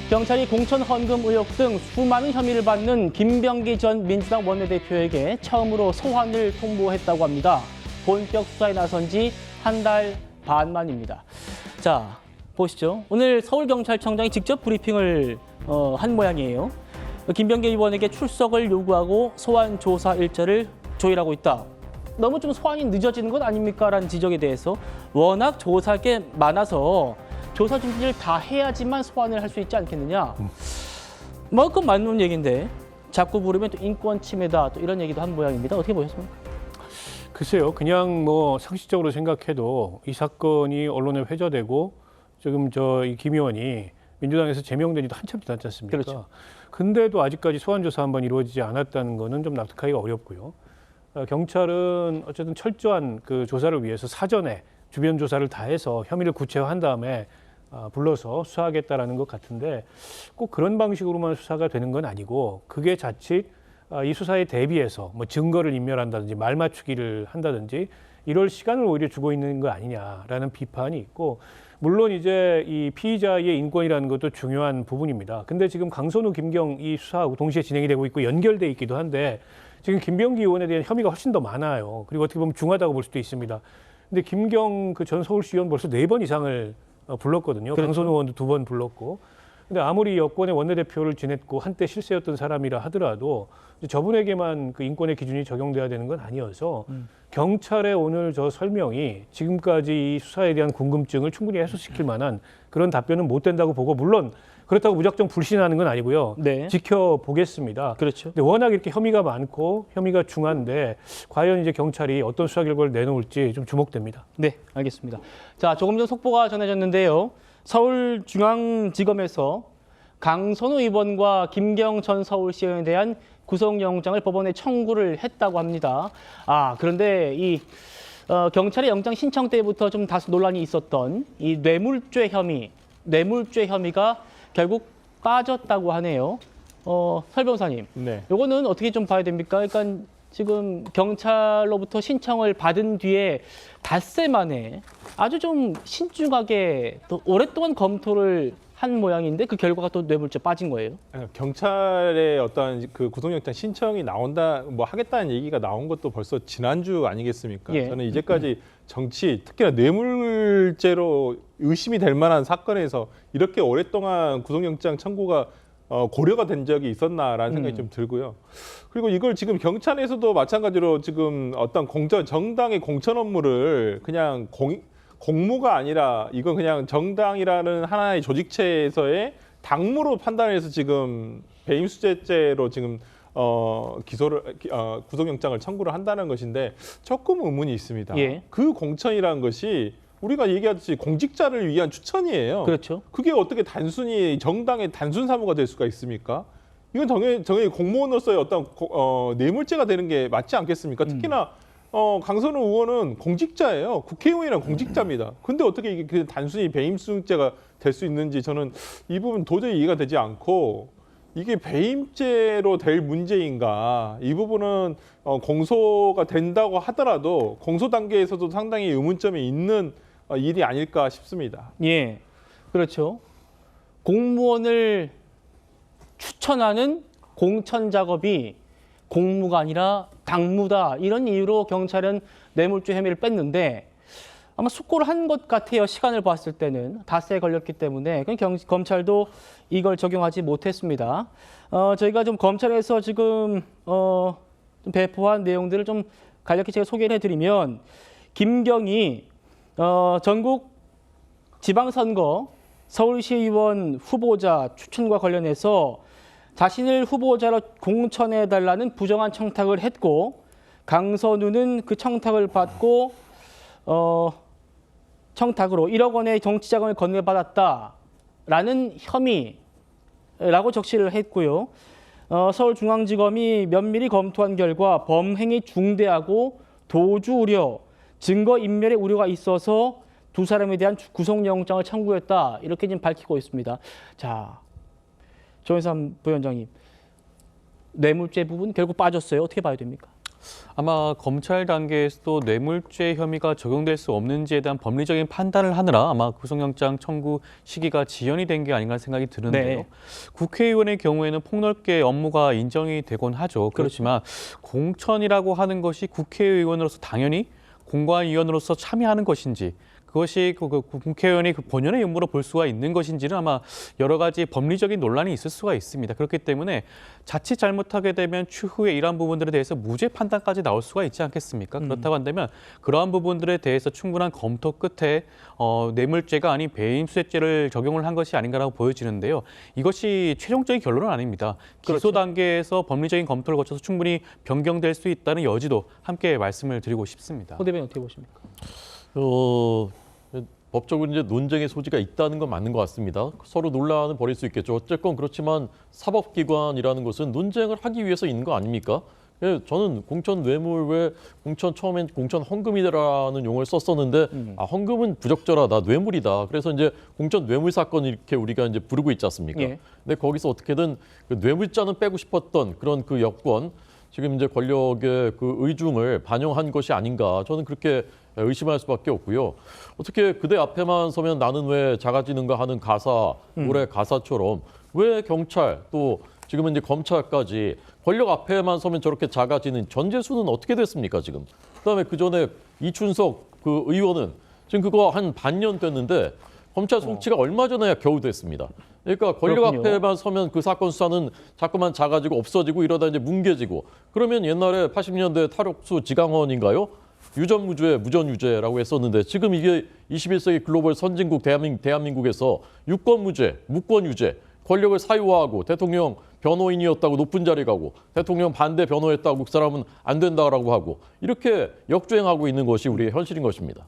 경찰이 공천 헌금 의혹 등 수많은 혐의를 받는 김병기 전 민주당 원내대표에게 처음으로 소환을 통보했다고 합니다. 본격 수사에 나선 지 한 달 반 만입니다. 자, 보시죠. 오늘 서울경찰청장이 직접 브리핑을 한 모양이에요. 김병기 의원에게 출석을 요구하고 소환 조사 일자를 조율하고 있다. 너무 좀 소환이 늦어지는 것 아닙니까? 라는 지적에 대해서 워낙 조사할 게 많아서 조사 준비를 다 해야지만 소환을 할 수 있지 않겠느냐. 뭐 그건 맞는 얘기인데 자꾸 부르면 또 인권 침해다 또 이런 얘기도 한 모양입니다. 어떻게 보셨습니까? 글쎄요. 그냥 뭐 상식적으로 생각해도 이 사건이 언론에 회자되고 지금 이 김 의원이 민주당에서 제명된 지도 한참 지났지 않습니까? 그렇죠. 근데도 아직까지 소환 조사 한번 이루어지지 않았다는 거는 좀 납득하기가 어렵고요. 경찰은 어쨌든 철저한 그 조사를 위해서 사전에 주변 조사를 다 해서 혐의를 구체화한 다음에 불러서 수사하겠다라는 것 같은데 꼭 그런 방식으로만 수사가 되는 건 아니고 그게 자칫 이 수사에 대비해서 뭐 증거를 인멸한다든지 말 맞추기를 한다든지 이럴 시간을 오히려 주고 있는 거 아니냐라는 비판이 있고 물론 이제 이 피의자의 인권이라는 것도 중요한 부분입니다. 근데 지금 강선우, 김경 이 수사하고 동시에 진행이 되고 있고 연결돼 있기도 한데 지금 김병기 의원에 대한 혐의가 훨씬 더 많아요. 그리고 어떻게 보면 중하다고 볼 수도 있습니다. 근데 김경 그 전 서울시 의원 벌써 4번 이상을 불렀거든요. 그렇죠. 강선우 의원도 2번 불렀고. 근데 아무리 여권의 원내대표를 지냈고 한때 실세였던 사람이라 하더라도 저분에게만 그 인권의 기준이 적용돼야 되는 건 아니어서 경찰의 오늘 저 설명이 지금까지 이 수사에 대한 궁금증을 충분히 해소시킬 만한 그런 답변은 못 된다고 보고 물론 그렇다고 무작정 불신하는 건 아니고요. 네. 지켜보겠습니다. 그렇죠. 근데 워낙 이렇게 혐의가 많고 혐의가 중한데 과연 이제 경찰이 어떤 수사 결과를 내놓을지 좀 주목됩니다. 네, 알겠습니다. 자, 조금 전 속보가 전해졌는데요. 서울중앙지검에서 강선우 의원과 김경 전 서울시의원에 대한 구속영장을 법원에 청구를 했다고 합니다. 그런데 이 경찰의 영장 신청 때부터 좀 다소 논란이 있었던 이 뇌물죄 혐의가 결국 빠졌다고 하네요. 설 변호사님, 네. 이거는 어떻게 좀 봐야 됩니까? 그러니까 지금 경찰로부터 신청을 받은 뒤에 닷새 만에 아주 좀 신중하게 또 오랫동안 검토를 한 모양인데 그 결과가 또 뇌물죄 빠진 거예요. 경찰의 어떤 그 구속영장 신청이 나온다, 뭐 하겠다는 얘기가 나온 것도 벌써 지난주 아니겠습니까? 예. 저는 이제까지 정치, 특히나 뇌물죄로 의심이 될 만한 사건에서 이렇게 오랫동안 구속영장 청구가 고려가 된 적이 있었나라는 생각이 좀 들고요. 그리고 이걸 지금 경찰에서도 마찬가지로 지금 어떤 정당의 공천 업무를 그냥 공무가 아니라 이건 그냥 정당이라는 하나의 조직체에서의 당무로 판단해서 지금 배임수재죄로 지금 구속영장을 청구를 한다는 것인데 조금 의문이 있습니다. 예. 그 공천이라는 것이 우리가 얘기하듯이 공직자를 위한 추천이에요. 그렇죠. 그게 어떻게 단순히 정당의 단순 사무가 될 수가 있습니까? 이건 정의 공무원으로서의 어떤 뇌물죄가 되는 게 맞지 않겠습니까? 특히나 강선우 의원은 공직자예요. 국회의원이란 공직자입니다. 근데 어떻게 이게 단순히 배임수재가 될 수 있는지 저는 이 부분 도저히 이해가 되지 않고 이게 배임죄로 될 문제인가? 이 부분은 공소가 된다고 하더라도 공소 단계에서도 상당히 의문점이 있는 일이 아닐까 싶습니다. 예, 그렇죠. 공무원을 추천하는 공천 작업이 공무가 아니라 당무다 이런 이유로 경찰은 뇌물죄 혐의를 뺐는데 아마 숙고를 한 것 같아요. 시간을 봤을 때는 닷새에 걸렸기 때문에 검찰도 이걸 적용하지 못했습니다. 저희가 좀 검찰에서 지금 좀 배포한 내용들을 좀 간략히 제가 소개를 해드리면 김경이 전국 지방선거 서울시의원 후보자 추천과 관련해서 자신을 후보자로 공천해달라는 부정한 청탁을 했고 강선우는 그 청탁을 받고 청탁으로 1억 원의 정치자금을 건네받았다라는 혐의라고 적시를 했고요. 서울중앙지검이 면밀히 검토한 결과 범행이 중대하고 도주 우려, 증거 인멸의 우려가 있어서 두 사람에 대한 구속영장을 청구했다 이렇게 지금 밝히고 있습니다. 자, 조현삼 부위원장님, 뇌물죄 부분 결국 빠졌어요. 어떻게 봐야 됩니까? 아마 검찰 단계에서도 뇌물죄 혐의가 적용될 수 없는지에 대한 법리적인 판단을 하느라 아마 구속영장 청구 시기가 지연이 된 게 아닌가 생각이 드는데요. 네. 국회의원의 경우에는 폭넓게 업무가 인정이 되곤 하죠. 그렇지만 공천이라고 하는 것이 국회의원으로서 당연히 공관위원으로서 참여하는 것인지 그것이 그 국회의원이 그 본연의 임무로 볼 수가 있는 것인지는 아마 여러 가지 법리적인 논란이 있을 수가 있습니다. 그렇기 때문에 자칫 잘못하게 되면 추후에 이러한 부분들에 대해서 무죄 판단까지 나올 수가 있지 않겠습니까? 그렇다고 한다면 그러한 부분들에 대해서 충분한 검토 끝에 뇌물죄가 아닌 배임수재죄를 적용을 한 것이 아닌가라고 보여지는데요. 이것이 최종적인 결론은 아닙니다. 기소 단계에서 법리적인 검토를 거쳐서 충분히 변경될 수 있다는 여지도 함께 말씀을 드리고 싶습니다. 홍 대변인 어떻게 보십니까? 법적으로 이제 논쟁의 소지가 있다는 건 맞는 것 같습니다. 서로 논란은 벌일 수 있겠죠. 어쨌건 그렇지만 사법기관이라는 것은 논쟁을 하기 위해서 있는 거 아닙니까? 예, 저는 공천 뇌물 왜 공천 처음엔 공천 헌금이라는 용어를 썼었는데 헌금은 부적절하다, 뇌물이다. 그래서 이제 공천 뇌물 사건 이렇게 우리가 이제 부르고 있지 않습니까? 예. 근데 거기서 어떻게든 그 뇌물자는 빼고 싶었던 그런 그 여권, 지금 이제 권력의 그 의중을 반영한 것이 아닌가 저는 그렇게 의심할 수밖에 없고요. 어떻게 그대 앞에만 서면 나는 왜 작아지는가 하는 가사, 노래 가사처럼 왜 경찰 또 지금은 이제 검찰까지 권력 앞에만 서면 저렇게 작아지는 전재수는 어떻게 됐습니까 지금? 그다음에 그 전에 이춘석 그 의원은 지금 그거 한 반년 됐는데 검찰 송치가 얼마 전에야 겨우 됐습니다. 그러니까 권력 그렇군요. 앞에만 서면 그 사건 수사는 자꾸만 작아지고 없어지고 이러다 이제 뭉개지고 그러면 옛날에 80년대 탈옥수 지강원인가요? 유전무죄, 무전유죄라고 했었는데 지금 이게 21세기 글로벌 선진국 대한민국에서 유권무죄, 무권유죄, 권력을 사유화하고 대통령 변호인이었다고 높은 자리 가고 대통령 반대 변호했다고 그 사람은 안 된다라고 하고 이렇게 역주행하고 있는 것이 우리의 현실인 것입니다.